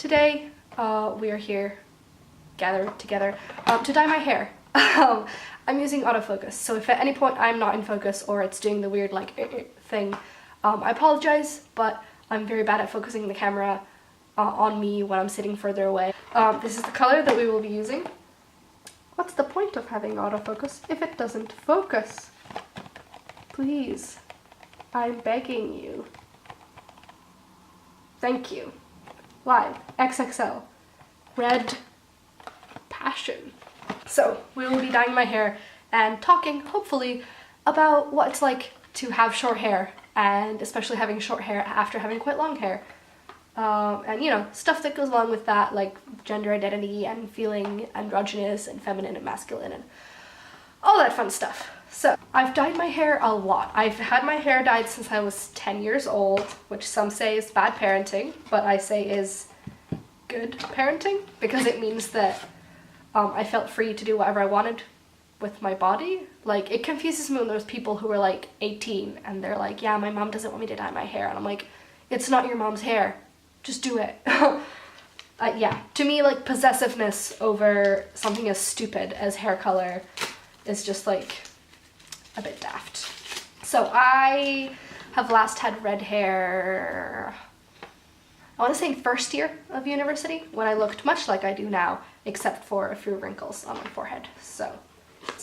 Today, we are here gathered together to dye my hair. I'm using autofocus, so if at any point I'm not in focus or it's doing the weird like thing, I apologize, but I'm very bad at focusing the camera on me when I'm sitting further away. This is the color that we will be using. What's the point of having autofocus if it doesn't focus? Please, I'm begging you. Thank you. Live, XXL, Red Passion. So we will be dyeing my hair and talking, hopefully, about what it's like to have short hair, and especially having short hair after having quite long hair. And you know, stuff that goes along with that, like gender identity and feeling androgynous and feminine and masculine and all that fun stuff. So I've dyed my hair a lot. I've had my hair dyed since I was 10 years old, which some say is bad parenting, but I say is good parenting because it means that I felt free to do whatever I wanted with my body. Like, it confuses me when there's people who are like 18 and they're like, yeah, my mom doesn't want me to dye my hair, and I'm like, it's not your mom's hair, just do it. Yeah, to me, like, possessiveness over something as stupid as hair color is just like a bit daft. So I have last had red hair, I want to say first year of university, when I looked much like I do now, except for a few wrinkles on my forehead. So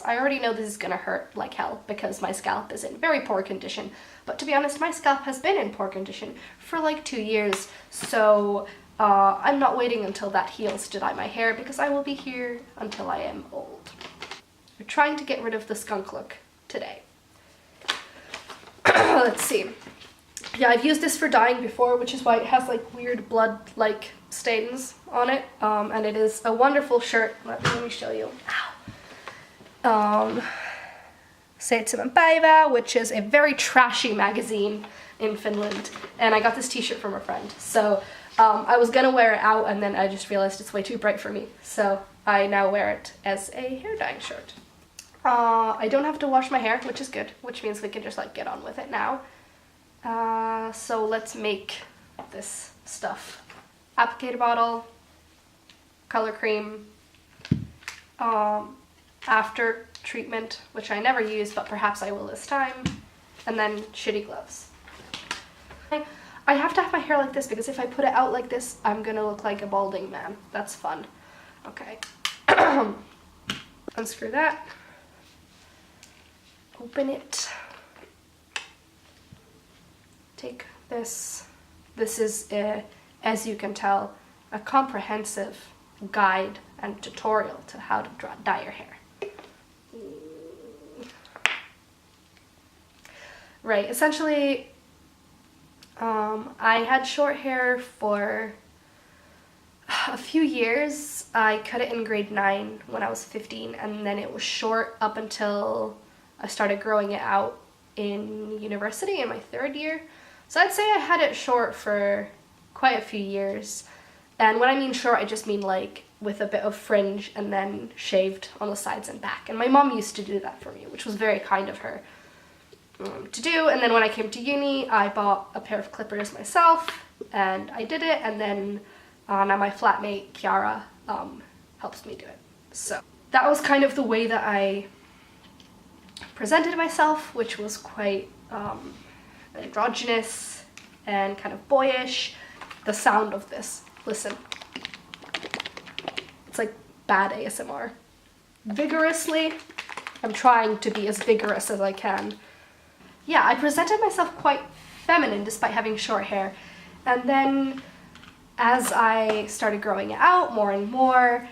I already know this is gonna hurt like hell because my scalp is in very poor condition. But to be honest, my scalp has been in poor condition for like 2 years. So I'm not waiting until that heals to dye my hair because I will be here until I am old. We're trying to get rid of the skunk look today. Let's see. Yeah, I've used this for dyeing before, which is why it has like weird blood-like stains on it. And it is a wonderful shirt. Let me show you. Ow. Seitsemän päivää, which is a very trashy magazine in Finland. And I got this t-shirt from a friend. So I was gonna wear it out and then I just realized it's way too bright for me. So I now wear it as a hair dyeing shirt. I don't have to wash my hair, which is good, which means we can just like get on with it now. So let's make this stuff. Applicator bottle, color cream, after treatment, which I never use, but perhaps I will this time, and then shitty gloves. I have to have my hair like this because if I put it out like this, I'm gonna look like a balding man. That's fun. Okay. Unscrew that. Open it. Take this. This is, as you can tell, a comprehensive guide and tutorial to how to dye your hair. Right, essentially, I had short hair for a few years. I cut it in grade 9 when I was 15, and then it was short up until I started growing it out in university in my 3rd year. So I'd say I had it short for quite a few years. And when I mean short, I just mean like with a bit of fringe and then shaved on the sides and back. And my mom used to do that for me, which was very kind of her to do. And then when I came to uni, I bought a pair of clippers myself and I did it. And then now my flatmate, Kiara, helps me do it. So that was kind of the way that I presented myself, which was quite androgynous and kind of boyish. The sound of this, listen, it's like bad ASMR. Vigorously, I'm trying to be as vigorous as I can. Yeah, I presented myself quite feminine despite having short hair, and then as I started growing it out more and more,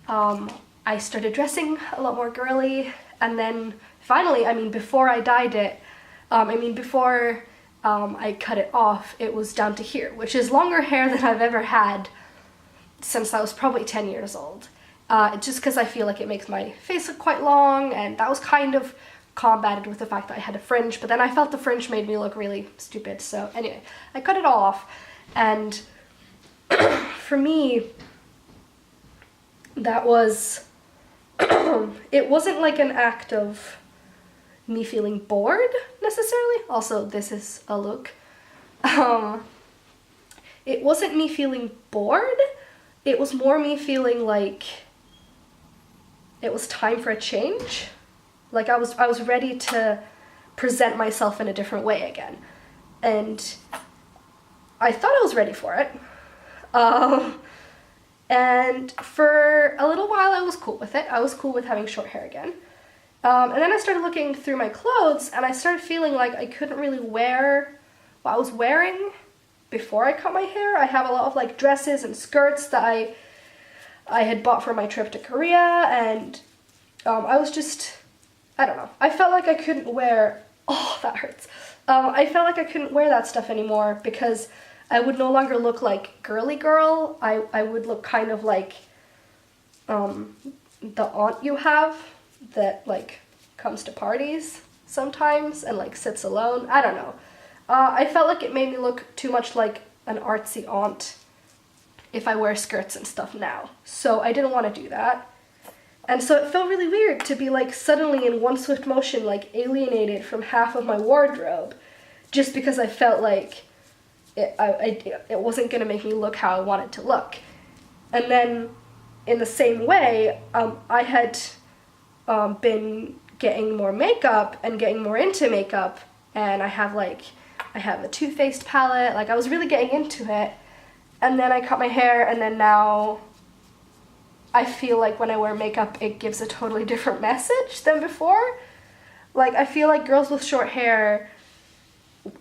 I started dressing a lot more girly, and then finally, I mean, before I dyed it, before I cut it off, it was down to here, which is longer hair than I've ever had since I was probably 10 years old. Just because I feel like it makes my face look quite long, and that was kind of combated with the fact that I had a fringe, but then I felt the fringe made me look really stupid. So anyway, I cut it all off, and for me, that was, it wasn't like an act of me feeling bored necessarily. Also, this is a look. It wasn't me feeling bored, it was more me feeling like it was time for a change. Like I was ready to present myself in a different way again. And I thought I was ready for it. And for a little while I was cool with it. I was cool with having short hair again. And then I started looking through my clothes and I started feeling like I couldn't really wear what I was wearing before I cut my hair. I have a lot of like dresses and skirts that I had bought for my trip to Korea, and I was just, I don't know. I felt like I couldn't wear, oh, that hurts. I felt like I couldn't wear that stuff anymore because I would no longer look like girly girl. I would look kind of like the aunt you have that like comes to parties sometimes and like sits alone. I don't know. I felt like it made me look too much like an artsy aunt if I wear skirts and stuff now. So I didn't want to do that. And so it felt really weird to be like suddenly in one swift motion like alienated from half of my wardrobe just because I felt like it wasn't going to make me look how I wanted to look. And then in the same way, I had been getting more makeup and getting more into makeup, and I have a Too Faced palette. Like I was really getting into it, and then I cut my hair, and then now I feel like when I wear makeup it gives a totally different message than before. Like I feel like girls with short hair,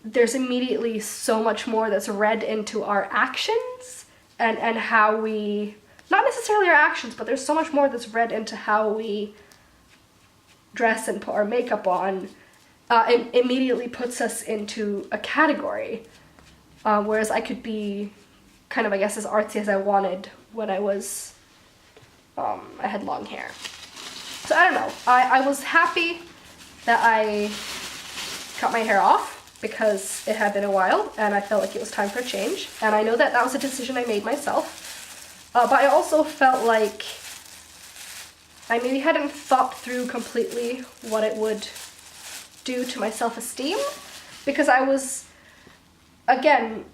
there's immediately so much more that's read into our actions and how we, not necessarily our actions, but there's so much more that's read into how we dress and put our makeup on. It immediately puts us into a category, whereas I could be kind of, I guess, as artsy as I wanted when I was, I had long hair. So I don't know, I was happy that I cut my hair off because it had been a while and I felt like it was time for a change. And I know that that was a decision I made myself. But I also felt like I maybe hadn't thought through completely what it would do to my self-esteem, because I was, again,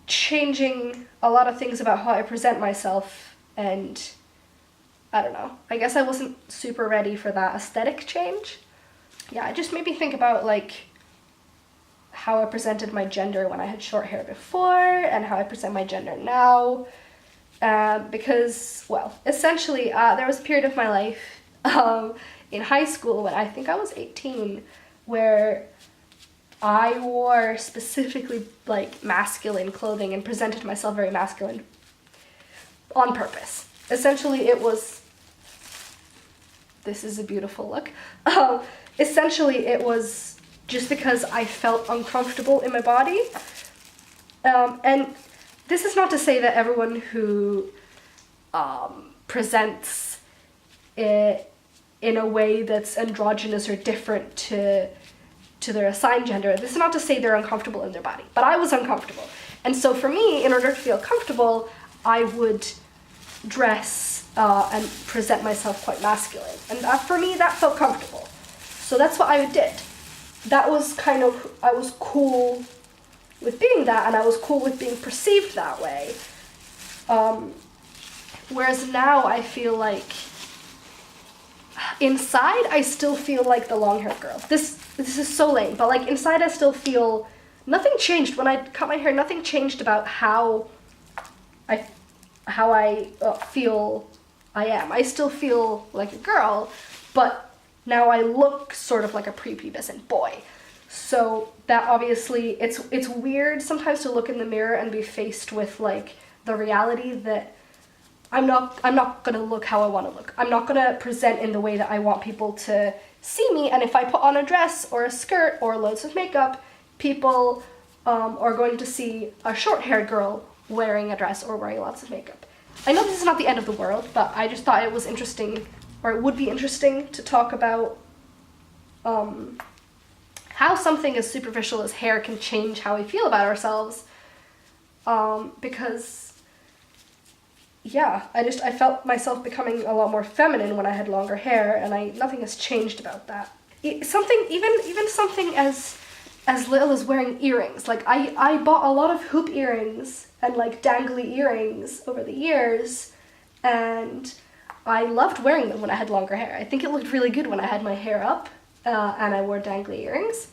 changing a lot of things about how I present myself, and I don't know, I guess I wasn't super ready for that aesthetic change. Yeah, it just made me think about like how I presented my gender when I had short hair before and how I present my gender now. Because, well, essentially, there was a period of my life in high school when I think I was 18 where I wore specifically like masculine clothing and presented myself very masculine on purpose. Essentially, it was, this is a beautiful look. Essentially, it was just because I felt uncomfortable in my body. And this is not to say that everyone who presents it in a way that's androgynous or different to their assigned gender, this is not to say they're uncomfortable in their body, but I was uncomfortable. And so for me, in order to feel comfortable, I would dress and present myself quite masculine. And for me, that felt comfortable. So that's what I did. That was kind of, I was cool with being that, and I was cool with being perceived that way. Whereas now I feel like inside I still feel like the long-haired girl. This is so lame, but like inside I still feel, nothing changed when I cut my hair. Nothing changed about how I feel I am. I still feel like a girl, but now I look sort of like a prepubescent boy. So that obviously, it's weird sometimes to look in the mirror and be faced with like the reality that I'm not gonna look how I want to look. I'm not gonna present in the way that I want people to see me. And if I put on a dress or a skirt or loads of makeup, people are going to see a short-haired girl wearing a dress or wearing lots of makeup. I know this is not the end of the world, but I just thought it was interesting, or it would be interesting to talk about how something as superficial as hair can change how we feel about ourselves. Because yeah, I felt myself becoming a lot more feminine when I had longer hair, and nothing has changed about that. Something, even something as as little as wearing earrings. Like, I bought a lot of hoop earrings and like dangly earrings over the years, and I loved wearing them when I had longer hair. I think it looked really good when I had my hair up and I wore dangly earrings.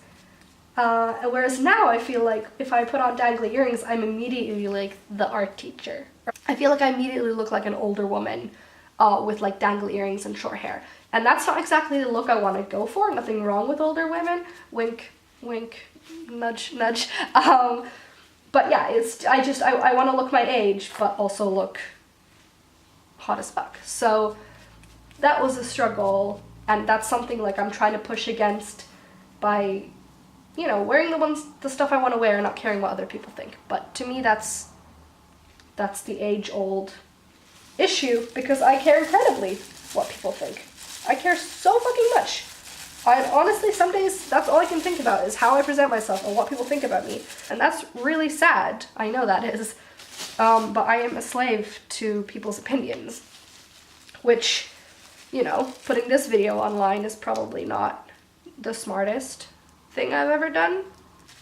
Whereas now I feel like if I put on dangly earrings, I'm immediately like the art teacher. I feel like I immediately look like an older woman with like dangly earrings and short hair. And that's not exactly the look I want to go for. Nothing wrong with older women. Wink, wink, nudge, nudge. But yeah, I want to look my age, but also look hot as fuck. So that was a struggle, and that's something like I'm trying to push against by, you know, wearing the stuff I want to wear and not caring what other people think. But to me, that's the age-old issue, because I care incredibly what people think. I care so fucking much. And honestly, some days that's all I can think about is how I present myself and what people think about me. And that's really sad. I know that is. But I am a slave to people's opinions, which, you know, putting this video online is probably not the smartest thing I've ever done.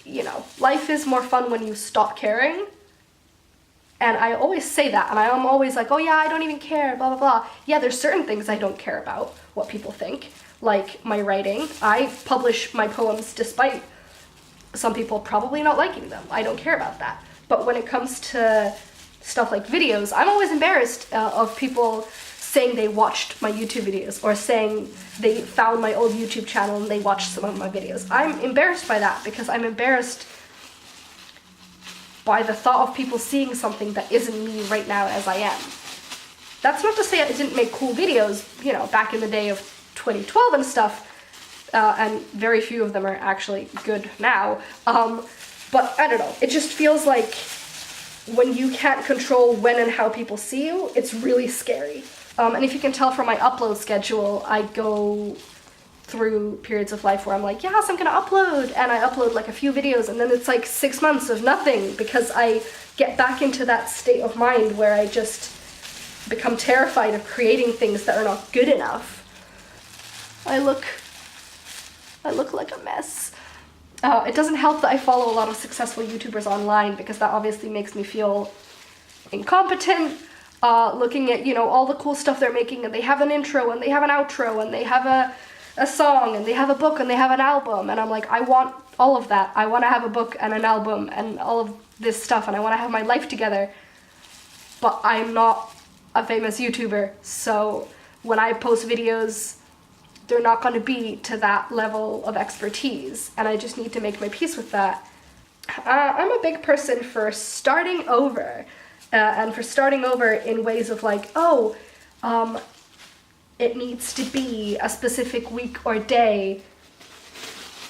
You know, life is more fun when you stop caring. And I always say that, and I'm always like, oh yeah, I don't even care, blah, blah, blah. Yeah, there's certain things I don't care about, what people think. Like my writing. I publish my poems despite some people probably not liking them. I don't care about that. But when it comes to stuff like videos, I'm always embarrassed of people saying they watched my YouTube videos, or saying they found my old YouTube channel and they watched some of my videos. I'm embarrassed by that, because I'm embarrassed by the thought of people seeing something that isn't me right now as I am. That's not to say I didn't make cool videos, you know, back in the day of 2012 and stuff, and very few of them are actually good now. But I don't know, it just feels like when you can't control when and how people see you, it's really scary. And if you can tell from my upload schedule, I go through periods of life where I'm like, yes, I'm gonna upload, and I upload like a few videos, and then it's like 6 months of nothing, because I get back into that state of mind where I just become terrified of creating things that are not good enough. I look like a mess. It doesn't help that I follow a lot of successful YouTubers online, because that obviously makes me feel incompetent, looking at, you know, all the cool stuff they're making, and they have an intro, and they have an outro, and they have a song, and they have a book, and they have an album, and I'm like, I want all of that. I want to have a book and an album and all of this stuff, and I want to have my life together, but I'm not a famous YouTuber, so when I post videos, they're not going to be to that level of expertise, and I just need to make my peace with that. I'm a big person for starting over, and for starting over in ways of like, oh, it needs to be a specific week or day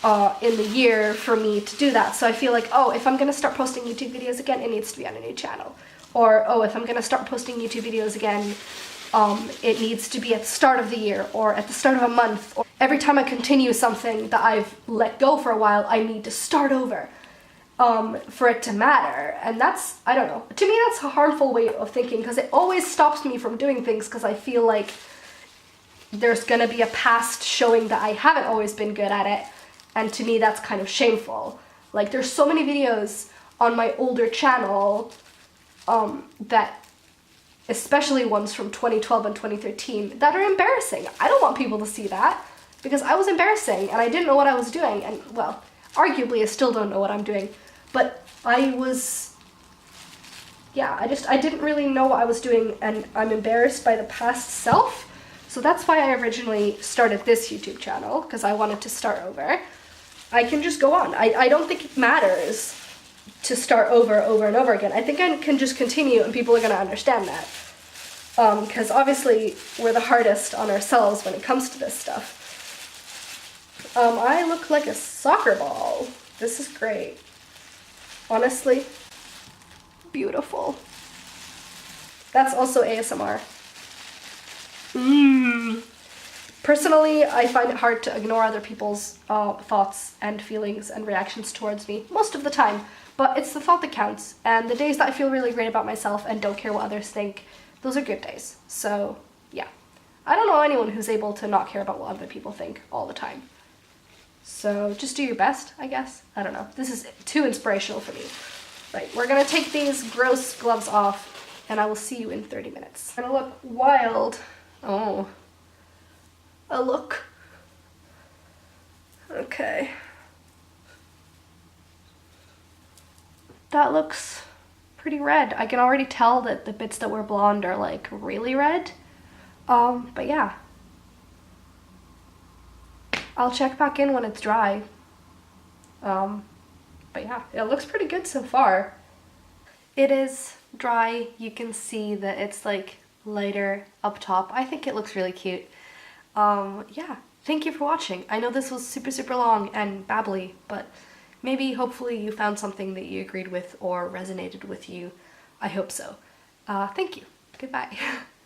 in the year for me to do that. So I feel like, oh, if I'm going to start posting YouTube videos again, it needs to be on a new channel. Or, oh, if I'm going to start posting YouTube videos again, it needs to be at the start of the year, or at the start of a month. Or every time I continue something that I've let go for a while, I need to start over for it to matter. And that's, I don't know, to me that's a harmful way of thinking, because it always stops me from doing things, because I feel like there's gonna be a past showing that I haven't always been good at it, and to me that's kind of shameful. Like, there's so many videos on my older channel that, especially ones from 2012 and 2013, that are embarrassing. I don't want people to see that, because I was embarrassing and I didn't know what I was doing, and well, arguably I still don't know what I'm doing, but I didn't really know what I was doing, and I'm embarrassed by the past self. So that's why I originally started this YouTube channel, because I wanted to start over. I can just go on. I don't think it matters to start over and over again. I think I can just continue, and people are going to understand that. Because obviously we're the hardest on ourselves when it comes to this stuff. I look like a soccer ball. This is great. Honestly, beautiful. That's also ASMR. Personally, I find it hard to ignore other people's thoughts and feelings and reactions towards me most of the time, but it's the thought that counts, and the days that I feel really great about myself and don't care what others think, those are good days. So yeah, I don't know anyone who's able to not care about what other people think all the time. So just do your best, I guess. I don't know. This is too inspirational for me. Right, we're gonna take these gross gloves off and I will see you in 30 minutes. I'm gonna look wild. Oh, a look. Okay. That looks pretty red. I can already tell that the bits that were blonde are like really red. But yeah. I'll check back in when it's dry. But yeah, it looks pretty good so far. It is dry. You can see that it's like lighter up top. I think it looks really cute. Yeah, thank you for watching. I know this was super long and babbly, but maybe hopefully you found something that you agreed with or resonated with you. I hope so. Thank you. Goodbye.